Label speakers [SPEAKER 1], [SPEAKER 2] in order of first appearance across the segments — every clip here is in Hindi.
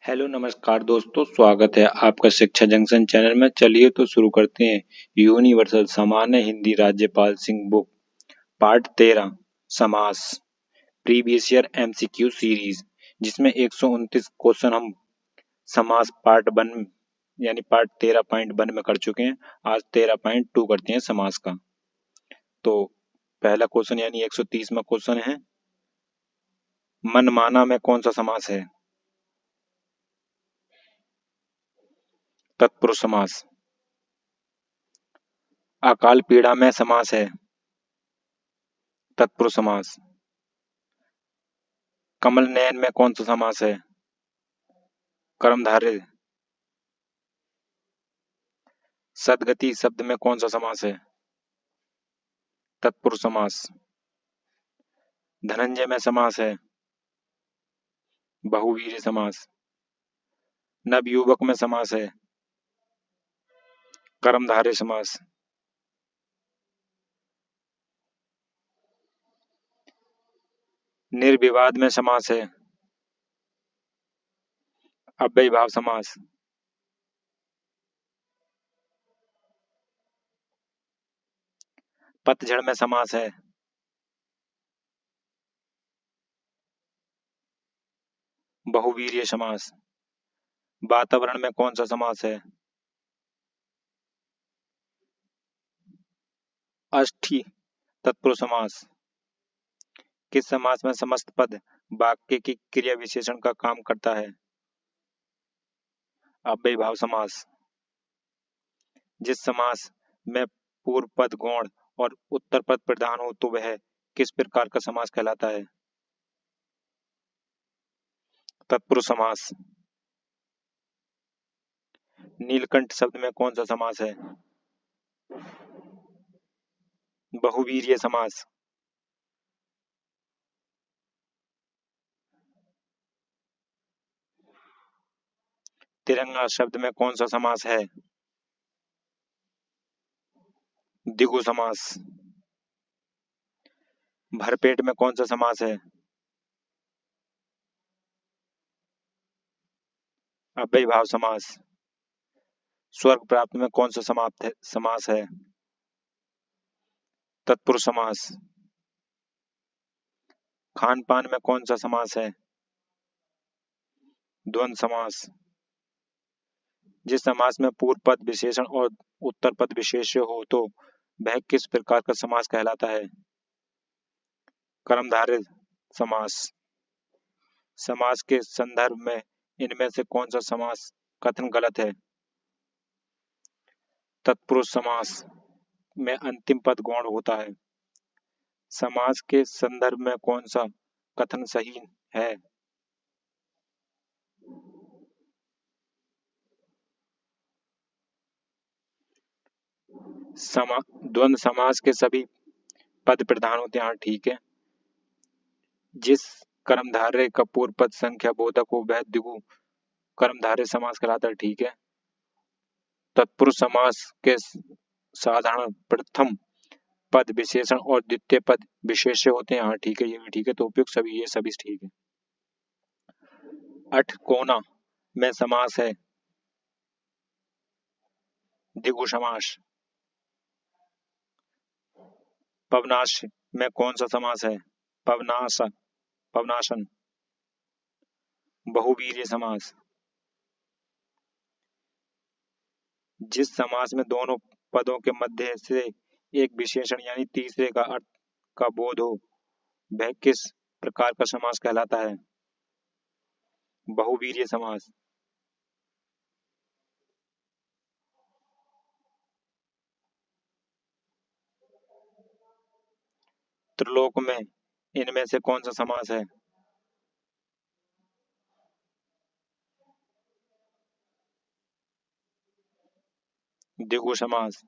[SPEAKER 1] हेलो नमस्कार दोस्तों, स्वागत है आपका शिक्षा जंक्शन चैनल में। चलिए तो शुरू करते हैं। यूनिवर्सल सामान्य हिंदी राज्यपाल सिंह बुक पार्ट 13 समास प्रीवियस ईयर एमसीक्यू सीरीज, जिसमें 129 क्वेश्चन हम समास पार्ट 1 यानी पार्ट 13.1 में कर चुके हैं। आज 13.2 करते हैं समास का। तो पहला क्वेश्चन यानी 130वां क्वेश्चन है, मनमाना में कौन सा समास है? तत्पुरुष समास। अकाल पीड़ा में समास है? तत्पुरुष समास। कमल नयन में कौन सा समास है? कर्मधारय। सदगति शब्द में कौन सा समास है? तत्पुरुष समास। धनंजय में समास है? बहुवीर्य समास। नवयुवक में समास है? कर्मधारय समास। निर्विवाद में समास है? अव्ययीभाव समास। पतझड़ में समास है? बहुवीर्य समास। वातावरण में कौन सा समास है? अष्ठी तत्पुरुष समास। किस समास में समस्त पद वाक्य की क्रिया विशेषण का काम करता है? अव्ययीभाव समास। जिस समास में पूर्व पद गौण और उत्तर पद प्रधान हो तो वह किस प्रकार का समास कहलाता है? तत्पुरुष समास। नीलकंठ शब्द में कौन सा समास है? बहुवीर्य समास। तिरंगा शब्द में कौन सा समास है? द्विगु समास। भरपेट में कौन सा समास है? अव्ययीभाव समास। स्वर्ग प्राप्त में कौन सा समास है? तत्पुरुष समास। खान पान में कौन सा समास है? द्वंद्व समास। जिस समास में पूर्व पद विशेषण और उत्तर पद विशेष्य हो तो वह किस प्रकार का समास कहलाता है? कर्मधारय समास। समास के संदर्भ में इनमें से कौन सा समास कथन गलत है? तत्पुरुष समास में अंतिम पद गौण होता है। समास के संदर्भ में कौन सा कथन सही है? द्वंद्व समास के सभी पद प्रधान होते हैं। हाँ, ठीक है। जिस कर्मधारय का पूर्व पद संख्या बोधक हो वह द्विगु कर्मधारय समास कहलाता है। ठीक है। तत्पुरुष समास के साधारण प्रथम पद विशेषण और द्वितीय पद विशेष्य होते हैं। हाँ, ठीक है, ये भी ठीक है। तो उपयुक्त सभी ये सभी ठीक है। अठ कोना में समास है? द्विगु समास। पवनाश में कौन सा समास है? पवनाशन। बहुवीर्य समास। जिस समास में दोनों पदों के मध्य से एक विशेषण यानी तीसरे का अर्थ का बोध हो वह किस प्रकार का समास कहलाता है? बहुवीर्य समास। त्रिलोक में इनमें से कौन सा समास है? द्विगु समास।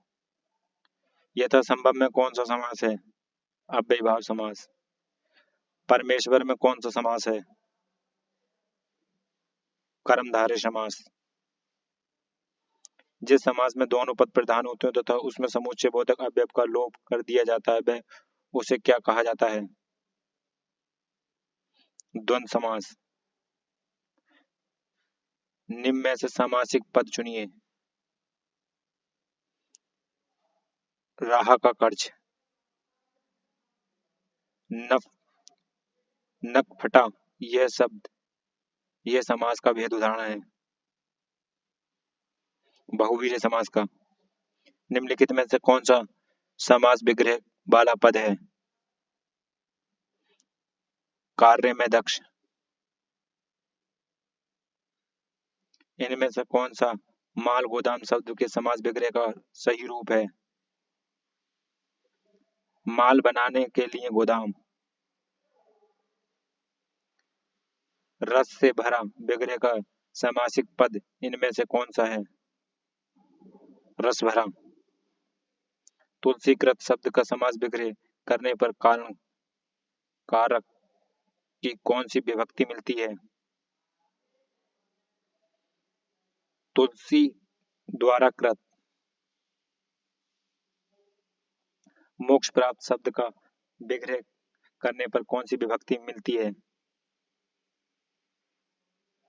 [SPEAKER 1] यथा संभव में कौन सा समास है? अव्ययीभाव समास। परमेश्वर में कौन सा समास है? कर्मधारय समास। जिस समास में दोनों पद प्रधान होते हैं तथा उसमें समुच्चय बोधक अव्यय का लोप कर दिया जाता है वह उसे क्या कहा जाता है? द्वंद्व समास। निम्न में से समासिक पद चुनिए। राह का कर्ज, नफ नक फटा, यह शब्द, यह समास का भेद उदाहरण है। बहुवीर्य समास का। निम्नलिखित में से कौन सा समास विग्रह वाला पद है? कार्य में दक्ष। इनमें से कौन सा माल गोदाम शब्द के समास विग्रह का सही रूप है? माल बनाने के लिए गोदाम। रस से भरा विग्रह का समासिक पद इनमें से कौन सा है? रस भरा। तुलसीकृत शब्द का समास विग्रह करने पर कारण कारक की कौन सी विभक्ति मिलती है? तुलसी द्वारा कृत। मोक्ष प्राप्त शब्द का विग्रह करने पर कौन सी विभक्ति मिलती है?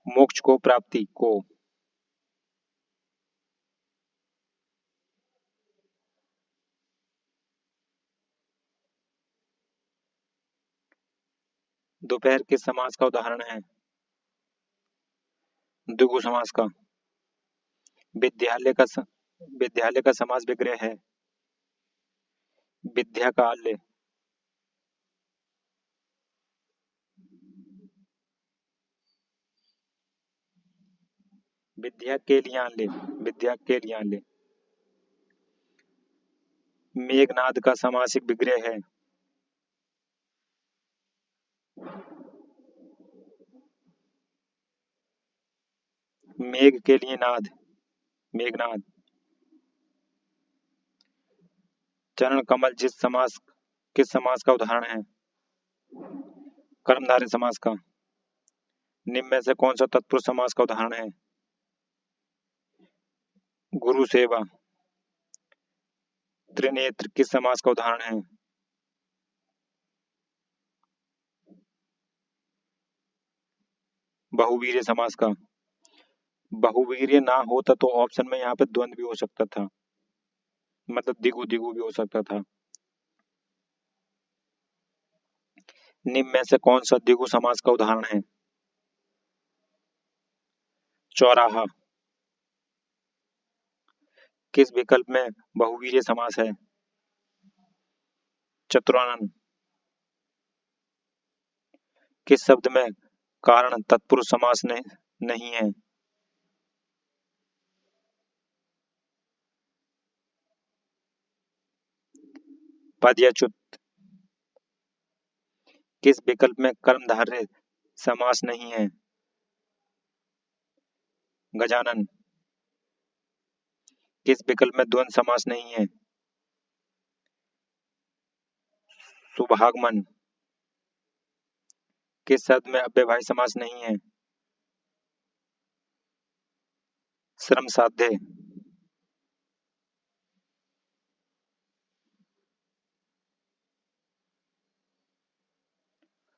[SPEAKER 1] मोक्ष को, प्राप्ति को। दोपहर के समास का उदाहरण है? द्विगु समास का। विद्यालय का समास विग्रह है? विद्या का आल्य। विद्या के लिए आल्य, विद्या के लिए आल्य। मेघनाद का समासिक विग्रह है? मेघ के लिए नाद, मेघनाद। चरण कमल किस समास का उदाहरण है? कर्मधारय समास का। निम्न में से कौन सा तत्पुरुष समास का उदाहरण है? गुरु सेवा। त्रिनेत्र किस समास का उदाहरण है? बहुवीर्य समास का। बहुवीर्य ना होता तो ऑप्शन में यहाँ पे द्वंद्व भी हो सकता था, मतलब दिगु दिगु भी हो सकता था। निम्न में से कौन सा दिगु समास का उदाहरण है? चौराहा। किस विकल्प में बहुवीर्य समास है? चतुरानन। किस शब्द में कारण तत्पुरुष समास नहीं है? पदयाच्युत। किस विकल्प में कर्मधारय समास नहीं है? गजानन। किस विकल्प में द्वंद्व समास नहीं है? सुभागमन। किस शब्द में अव्ययभावी समास नहीं है? श्रम साध्य।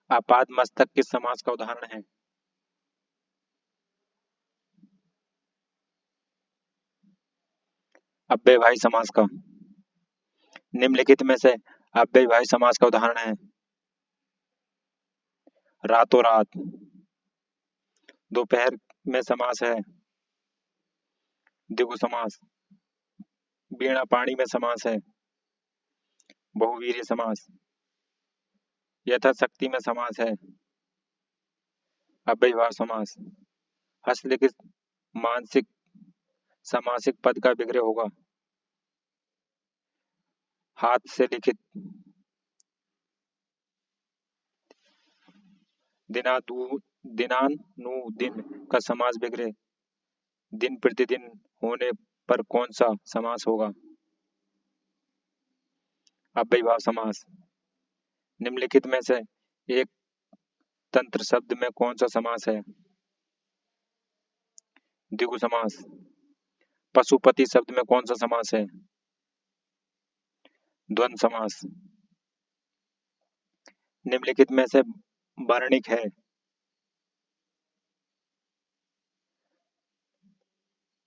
[SPEAKER 1] आपाद मस्तक किस समास का उदाहरण है? अव्ययभावी समास का। निम्नलिखित में से अव्ययभावी समास का उदाहरण है? रातों रात। दोपहर में समास है? द्विगु समास। वीणा पाणी में समास है? बहुवीर्य समास। यथाशक्ति में समास है? अव्ययभाव समास। हस्तलिखित मानसिक समासिक पद का विग्रह होगा? हाथ से लिखित। दिनानुदिन का समास विग्रह दिन प्रतिदिन होने पर कौन सा समास होगा? अव्ययभाव समास। निम्नलिखित में से एक तंत्र शब्द में कौन सा समास है? द्विगु समास। पशुपति शब्द में कौन सा समास है? द्वंद्व समास। निम्नलिखित में से वर्णिक है?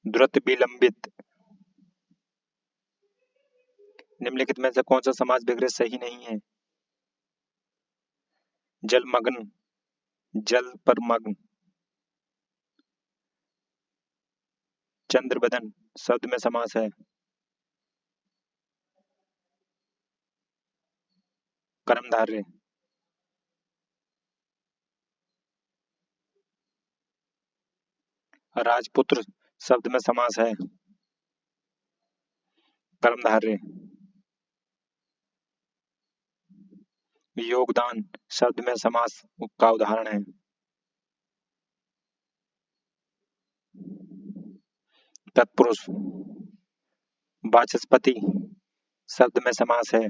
[SPEAKER 1] द्रुत विलंबित। निम्नलिखित में से कौन सा समास विग्रह सही नहीं है? जलमग्न, जल पर मग्न। चंद्रबदन शब्द में समास है। कर्मधारय। राजपुत्र शब्द में समास है। कर्मधारय। योगदान शब्द में समास का उदाहरण है। तत्पुरुष। वाचस्पति शब्द में समास है।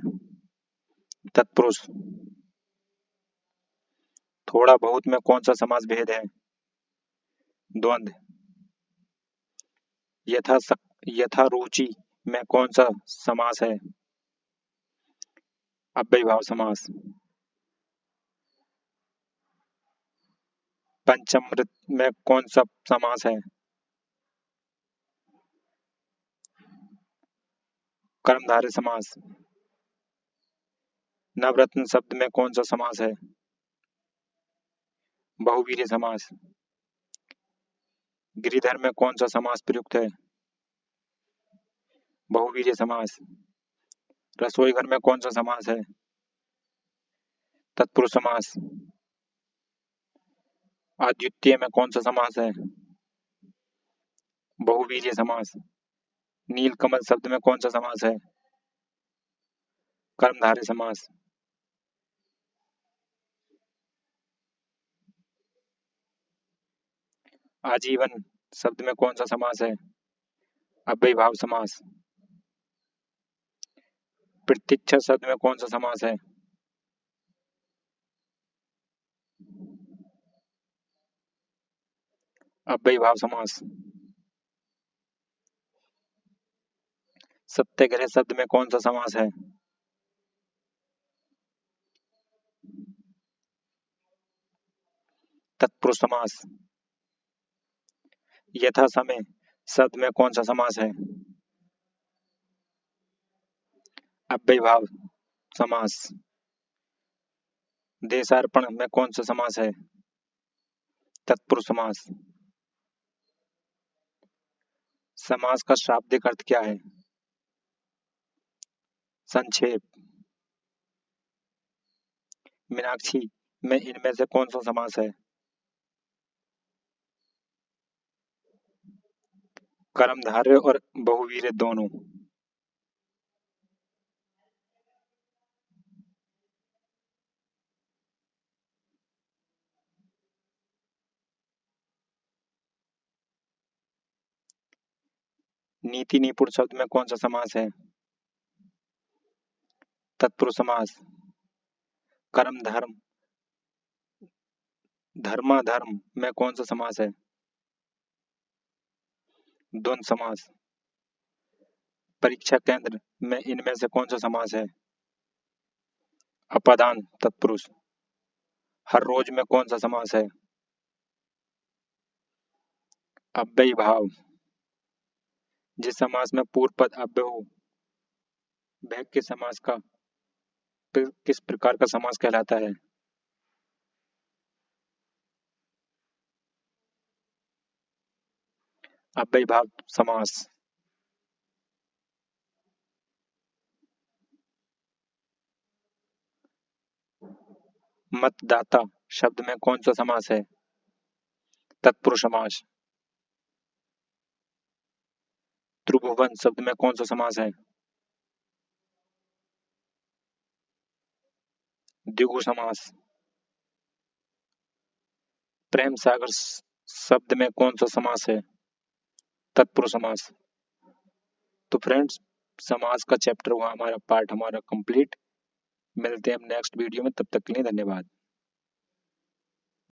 [SPEAKER 1] तत्पुरुष। थोड़ा बहुत में कौन सा समास भेद है? द्वंद्व। यथारुचि में कौन सा समास है? अव्ययीभाव समास। पंचामृत में कौन सा समास है? कर्मधारय समास। नवरत्न शब्द में कौन सा समास है? बहुवीर्य समास। गिरिधर में कौन सा समास प्रयुक्त है? बहुवीर्य समास। रसोई घर में कौन सा समास है? तत्पुरुष समास। अद्वितीय में कौन सा समास है? बहुवीर्य समास। नीलकमल शब्द में कौन सा समास है? कर्मधारय समास। आजीवन शब्द में कौन सा समास है? अव्ययीभाव समास। प्रतीक्षा शब्द में कौन सा समास है? अव्ययीभाव समास। सत्याग्रह शब्द में कौन सा समास है? तत्पुरुष समास। यथा समय शब्द में कौन सा समास है? अव्ययीभाव समास। देशार्पण में कौन सा समास है? तत्पुरुष समास। समास का शाब्दिक अर्थ क्या है? संक्षेप। मीनाक्षी में इनमें से कौन सा समास है? कर्मधारय और बहुवीर्य दोनों। नीति निपुण शब्द में कौन सा समास है? तत्पुरुष समास। कर्म धर्म धर्माधर्म में कौन सा समास है? द्वंद्व समास। परीक्षा केंद्र में इनमें से कौन सा समास है? अपादान तत्पुरुष। हर रोज में कौन सा समास है? अव्ययीभाव। जिस समास में पूर्व पद अव्यय हो वह किस समास का किस प्रकार का समास कहलाता है? अव्ययीभाव समास। मतदाता शब्द में कौन सा समास है? तत्पुरुष समास। त्रिभुवन शब्द में कौन सा समास है? द्विगु समास। प्रेम सागर शब्द में कौन सा समास है? तत्पुरुष समास। तो फ्रेंड्स, समास का चैप्टर हुआ हमारा पार्ट हमारा कंप्लीट। मिलते हैं हम नेक्स्ट वीडियो में, तब तक के लिए धन्यवाद।